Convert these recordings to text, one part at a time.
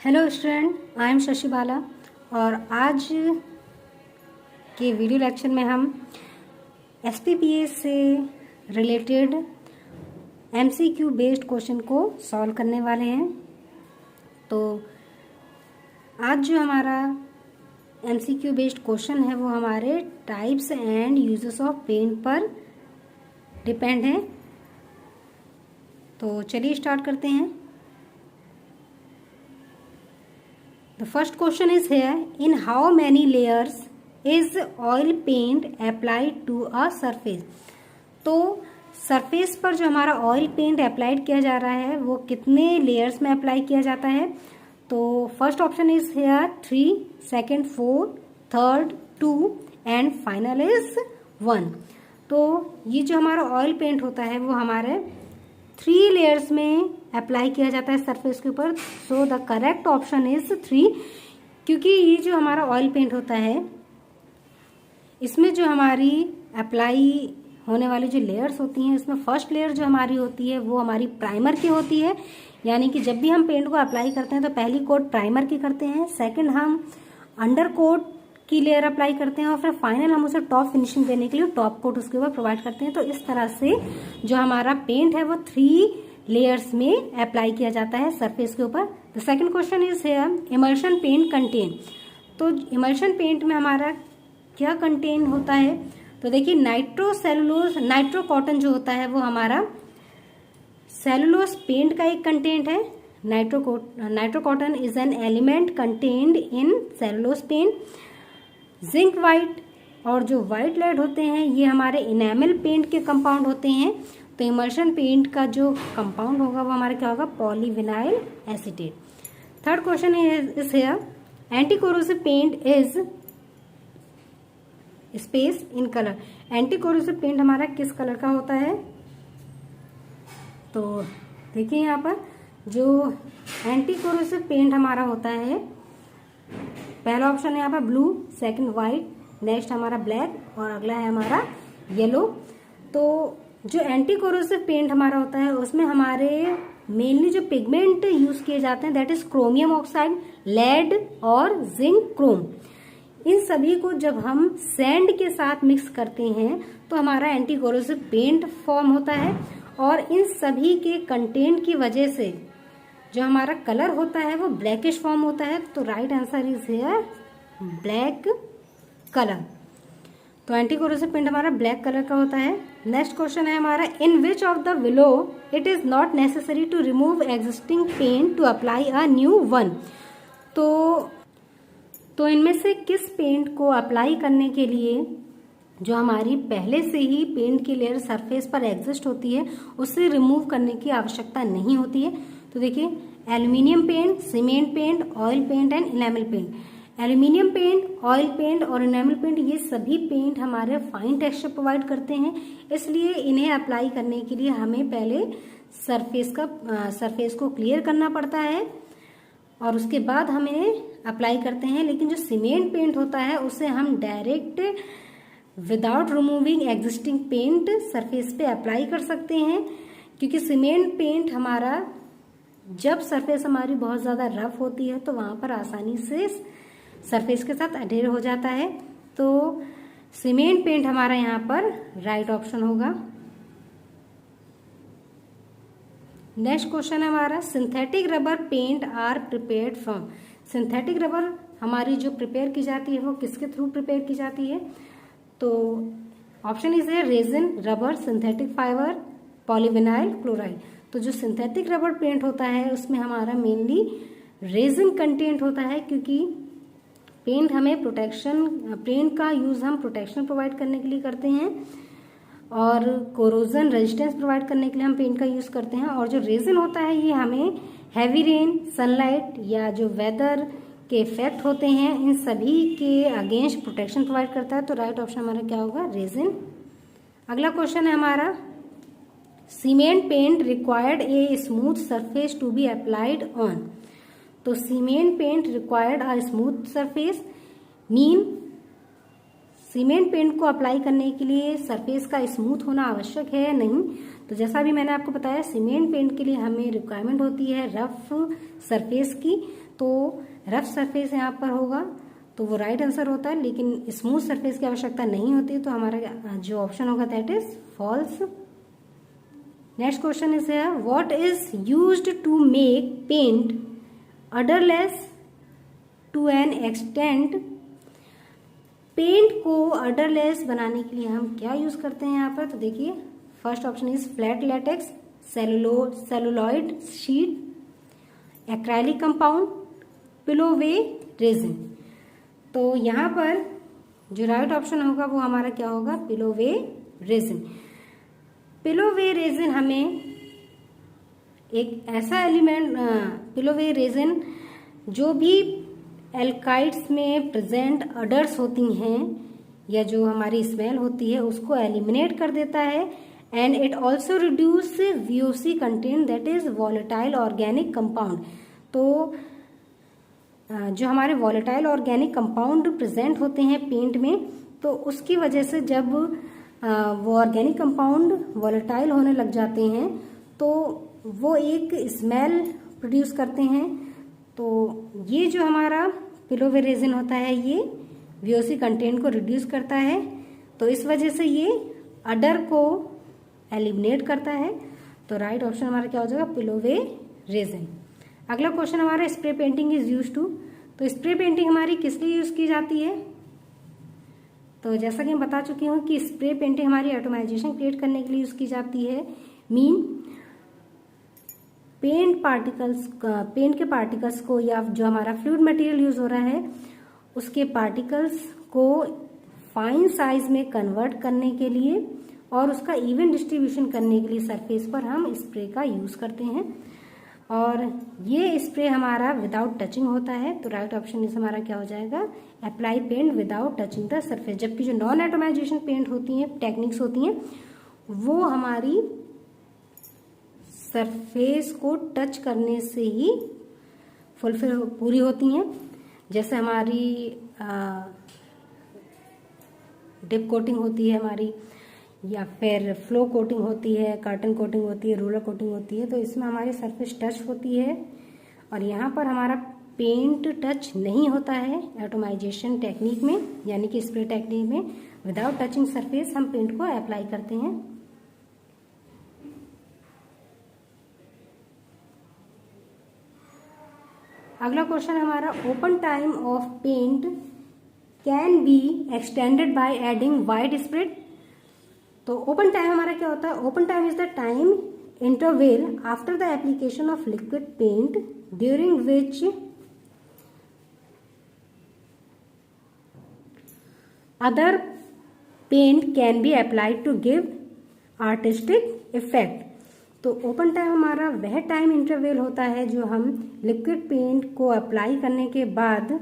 Hello student, I am Shashi Bala और आज के वीडियो लेक्चर में हम एसपीपीएस से रिलेटेड एमसीक्यू बेस्ड क्वेश्चन को सॉल्व करने वाले हैं। तो आज जो हमारा एमसीक्यू बेस्ड क्वेश्चन है वो हमारे types and uses of paint पर डिपेंड है। तो चलिए स्टार्ट करते हैं। The first question is here, in how many layers is oil paint applied to a surface? तो सरफेस पर जो हमारा ऑयल पेंट अप्लाइड किया जा रहा है वो कितने लेयर्स में अप्लाई किया जाता है? तो first option is here 3, second 4, third 2 and final is 1। तो ये जो हमारा ऑयल पेंट होता है वो हमारे 3 लेयर्स में अप्लाई किया जाता है सरफेस के ऊपर। So the correct option is 3, क्योंकि ये जो हमारा ऑयल पेंट होता है इसमें जो हमारी अप्लाई होने वाली जो लेयर्स होती हैं इसमें फर्स्ट लेयर जो हमारी होती है वो हमारी प्राइमर की होती है, यानी कि जब भी हम पेंट को अप्लाई करते हैं तो पहली कोट प्राइमर की करते हैं, सेकंड हम अंडर कोट की लेयर अप्लाई करते हैं और फिर फाइनल हम उसे टॉप फिनिशिंग देने के लिए टॉप कोट उसके ऊपर प्रोवाइड करते हैं। तो इस तरह से जो हमारा पेंट है वो 3 लेयर्स में अप्लाई किया जाता है सरफेस के ऊपर। The second question is here, emulsion paint contain. तो इमल्शन पेंट में हमारा क्या कंटेन होता है? तो देखिए नाइट्रो कॉटन जो होता है वो हमारा सेलुलोज पेंट का एक कंटेंट है। Nitro cotton is an element contained in cellulose paint. Zinc white और जो वाइट लेड होते हैं ये हमारे इनेमल पेंट के कंपाउंड होते हैं। तो इमल्शन पेंट का जो कंपाउंड होगा वो हमारा क्या होगा? Polyvinyl acetate. Third question is here, anti corrosive paint is space in colour. Anti corrosive paint हमारा किस कलर का होता है? तो देखिए यहाँ पर जो एंटी कोरोसिव पेंट हमारा होता है, पहला ऑप्शन है यहाँ पर ब्लू, सेकंड व्हाइट, नेक्स्ट हमारा ब्लैक और अगला है हमारा येलो। तो जो एंटी कोरोसिव पेंट हमारा होता है उसमें हमारे मेनली जो पिगमेंट यूज किए जाते हैं that is chromium oxide, lead और जिंक क्रोम। इन सभी को जब हम सैंड के साथ मिक्स करते हैं तो हमारा एंटी कोरोसिव पेंट फॉर्म होता है और इन सभी के कंटेंट की वजह से जो हमारा कलर होता है वो ब्लैकिश फॉर्म होता है। तो right answer is here black colour. तो एंटी कोरोसिव पेंट हमारा ब्लैक कलर का होता है। नेक्स्ट क्वेश्चन है हमारा, in which of the below it is not necessary to remove existing paint to apply a new one. तो इनमें से किस पेंट को अप्लाई करने के लिए जो हमारी पहले से ही पेंट की लेयर सरफेस पर एग्जिस्ट होती है उसे रिमूव करने की आवश्यकता नहीं होती है? तो देखिए aluminium paint, cement paint, oil paint and enamel paint. Aluminium paint, oil paint और इनेमल पेंट ये सभी पेंट हमारे फाइन टेक्सचर प्रोवाइड करते हैं, इसलिए इन्हें अप्लाई करने के लिए हमें पहले सरफेस को क्लियर करना पड़ता है और उसके बाद हम इन्हें अप्लाई करते हैं। लेकिन जो सीमेंट पेंट होता है उसे हम direct without removing existing paint surface पे अप्लाई कर सकते हैं, क्योंकि सीमेंट पेंट हमारा जब सरफेस हमारी बहुत ज़्यादा रफ होती है तो वहाँ पर आसानी से सरफेस के साथ अडेर हो जाता है। तो सीमेंट पेंट हमारा यहाँ पर राइट ऑप्शन होगा। नेक्स्ट क्वेश्चन है हमारा, synthetic rubber paint are prepared from. Synthetic rubber हमारी जो प्रिपेयर की जाती है वो किसके थ्रू प्रिपेयर की जाती है? तो ऑप्शन इज है resin, rubber, synthetic fibre, polyvinyl chloride. तो जो सिंथेटिक रबर पेंट होता है उसमें हमारा मेनली रेजिन कंटेंट होता है, क्योंकि पेंट का यूज हम प्रोटेक्शन प्रोवाइड करने के लिए करते हैं और कोरोजन रेजिस्टेंस प्रोवाइड करने के लिए हम पेंट का यूज करते हैं। और जो रेजिन होता है ये हमें हैवी रेन, सनलाइट या जो वेदर के इफेक्ट होते हैं इन सभी के अगेंस्ट प्रोटेक्शन प्रोवाइड करता है। तो राइट ऑप्शन हमारा क्या होगा? रेजिन। अगला क्वेश्चन है हमारा, cement paint required a smooth surface to be applied on. तो cement paint required a smooth surface mean cement paint को अप्लाई करने के लिए सरफेस का स्मूथ होना आवश्यक है या नहीं? तो जैसा भी मैंने आपको बताया, सीमेंट पेंट के लिए हमें रिक्वायरमेंट होती है रफ सरफेस की। तो रफ सरफेस यहाँ पर होगा तो वो राइट आंसर होता है, लेकिन स्मूथ सरफेस की आवश्यकता नहीं होती, तो हमारा जो ऑप्शन होगा that is false. Next question is here, what is used to make paint odourless to an extent? Paint को अडरलेस बनाने के लिए हम क्या यूज करते हैं यहाँ पर? तो देखिए, first option is flat latex, celluloid sheet, acrylic compound, पिलोवे रेजिन। तो यहाँ पर जो राइट ऑप्शन होगा वो हमारा क्या होगा? पिलोवे रेजिन। पिलोवे रेजिन हमें एक ऐसा एलिमेंट, पिलोवे रेजिन जो भी एल्काइड्स में प्रेजेंट अडर्स होती हैं या जो हमारी स्मेल होती है उसको एलिमिनेट कर देता है। And it also reduce VOC content, that is volatile organic compound. तो जो हमारे वॉलेटाइल ऑर्गेनिक कंपाउंड प्रेजेंट होते हैं पेंट में, तो उसकी वजह से जब वो ऑर्गेनिक कंपाउंड वॉलेटाइल होने लग जाते हैं तो वो एक स्मेल प्रोड्यूस करते हैं। तो ये जो हमारा पिलोवे रेजिन होता है ये VOC कंटेंट को रिड्यूस करता है, तो इस वजह से ये अडर को एलिमिनेट करता है। तो राइट ऑप्शन हमारा क्या हो जाएगा? पिलोवे रेजिन। अगला क्वेश्चन हमारा, spray painting is used to. तो स्प्रे पेंटिंग हमारी किस लिए यूज की जाती है? तो जैसा कि मैं बता चुकी हूँ कि स्प्रे पेंटिंग हमारी एटोमाइजेशन क्रिएट करने के लिए यूज की जाती है। मीन पेंट के पार्टिकल्स को या जो हमारा फ्लूइड मटेरियल यूज हो रहा है उसके पार्टिकल्स को फाइन साइज में कन्वर्ट करने के लिए और उसका इवन डिस्ट्रीब्यूशन करने के लिए सरफेस पर हम स्प्रे का यूज करते हैं। और ये स्प्रे हमारा विदाउट टचिंग होता है, तो राइट ऑप्शन इस हमारा क्या हो जाएगा? Apply paint without touching the surface. जबकि जो नॉन एटोमाइजेशन पेंट होती हैं, टेक्निक्स होती हैं, वो हमारी सरफेस को टच करने से ही फुलफिल पूरी होती हैं। जैसे हमारी डिप कोटिंग होती है हमारी, या फिर फ्लो कोटिंग होती है, कर्टन कोटिंग होती है, रोलर कोटिंग होती है, तो इसमें हमारी सरफेस टच होती है। और यहाँ पर हमारा पेंट टच नहीं होता है एटोमाइजेशन टेक्निक में, यानी कि स्प्रे टेक्निक में विदाउट टचिंग सरफेस हम पेंट को अप्लाई करते हैं। अगला क्वेश्चन हमारा, open time of paint can be extended by adding white spread. तो ओपन टाइम हमारा क्या होता है? Open time is the time interval after the application of liquid paint during which other paint can be applied to give artistic effect. तो open time हमारा वह time interval होता है जो हम लिक्विड पेंट को अप्लाई करने के बाद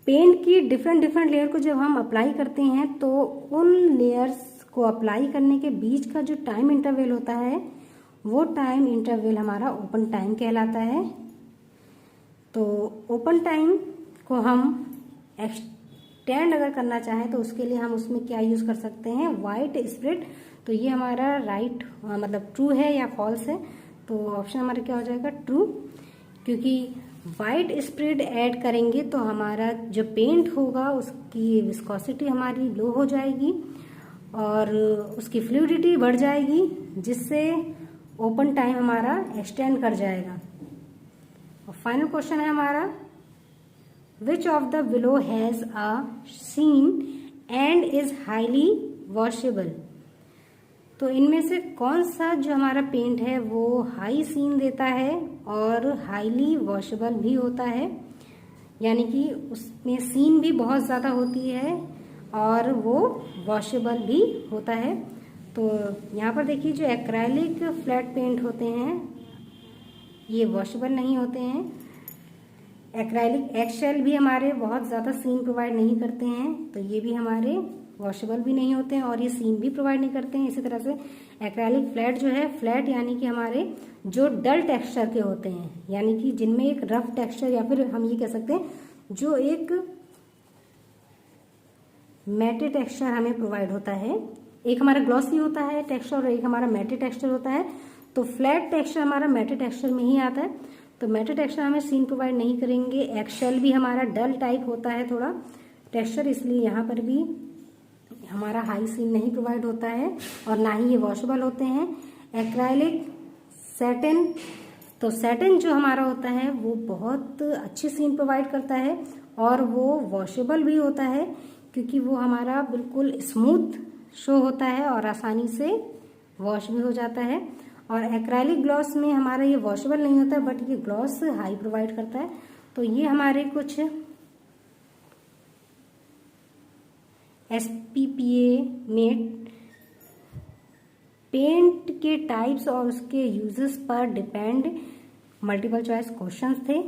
पेंट की डिफरेंट लेयर को जब हम अप्लाई करते हैं तो उन लेयर्स को अप्लाई करने के बीच का जो टाइम इंटरवल होता है वो टाइम इंटरवल हमारा ओपन टाइम कहलाता है। तो ओपन टाइम को हम एक्सटेंड अगर करना चाहें तो उसके लिए हम उसमें क्या यूज कर सकते हैं? White spread. तो ये हमारा राइट मतलब ट्रू है या फॉल्स है? तो ऑप्शन हमारा क्या हो जाएगा? ट्रू, क्योंकि वाइट स्प्रेड ऐड करेंगे तो हमारा जो पेंट होगा उसकी विस्कोसिटी हमारी लो हो जाएगी और उसकी फ्लूइडिटी बढ़ जाएगी, जिससे ओपन टाइम हमारा एक्सटेंड कर जाएगा। और फाइनल क्वेश्चन है हमारा, which of the below has a sheen and is highly washable. तो इनमें से कौन सा जो हमारा पेंट है वो हाई सीन देता है और हाईली वॉशेबल भी होता है, यानी कि उसमें सीन भी बहुत ज़्यादा होती है और वो वॉशेबल भी होता है। तो यहाँ पर देखिए, जो एक्रेलिक फ्लैट पेंट होते हैं ये वॉशेबल नहीं होते हैं। एक्रेलिक एक्शेल भी हमारे बहुत ज़्यादा सीन प्रोवाइड नहीं करते हैं, तो ये भी हमारे वॉशेबल भी नहीं होते हैं और ये सीन भी प्रोवाइड नहीं करते हैं। इसी तरह से एक्रेलिक फ्लैट जो है, फ्लैट यानी कि हमारे जो डल टेक्सचर के होते हैं, यानी कि जिनमें एक रफ टेक्सचर या फिर हम ये कह सकते हैं जो एक मैटे टेक्सचर हमें प्रोवाइड होता है। एक हमारा ग्लॉसी होता है टेक्सचर और एक हमारा मैटे टेक्सचर होता है। तो फ्लैट टेक्सचर हमारा मैटे टेक्सचर में ही आता है। तो मैटे टेक्सचर हमें सीन प्रोवाइड नहीं करेंगे। एक्सेल भी हमारा डल टाइप होता है थोड़ा टेक्सचर, इसलिए यहाँ पर भी हमारा हाई सीन नहीं प्रोवाइड होता है और ना ही ये वॉशेबल होते हैं। एक्राइलिक, सैटिन, तो सैटिन जो हमारा होता है वो बहुत अच्छी सीन प्रोवाइड करता है और वो वॉशेबल भी होता है क्योंकि वो हमारा बिल्कुल स्मूथ शो होता है और आसानी से वॉश भी हो जाता है। और एक्राइलिक ग्लॉस में हमारा ये वॉशेबल नहीं होता बट ये ग्लॉस हाई प्रोवाइड करता है। तो ये हमारे कुछ SPPA में पेंट के टाइप्स और उसके यूजेस पर डिपेंड मल्टीपल चॉइस क्वेश्चंस थे।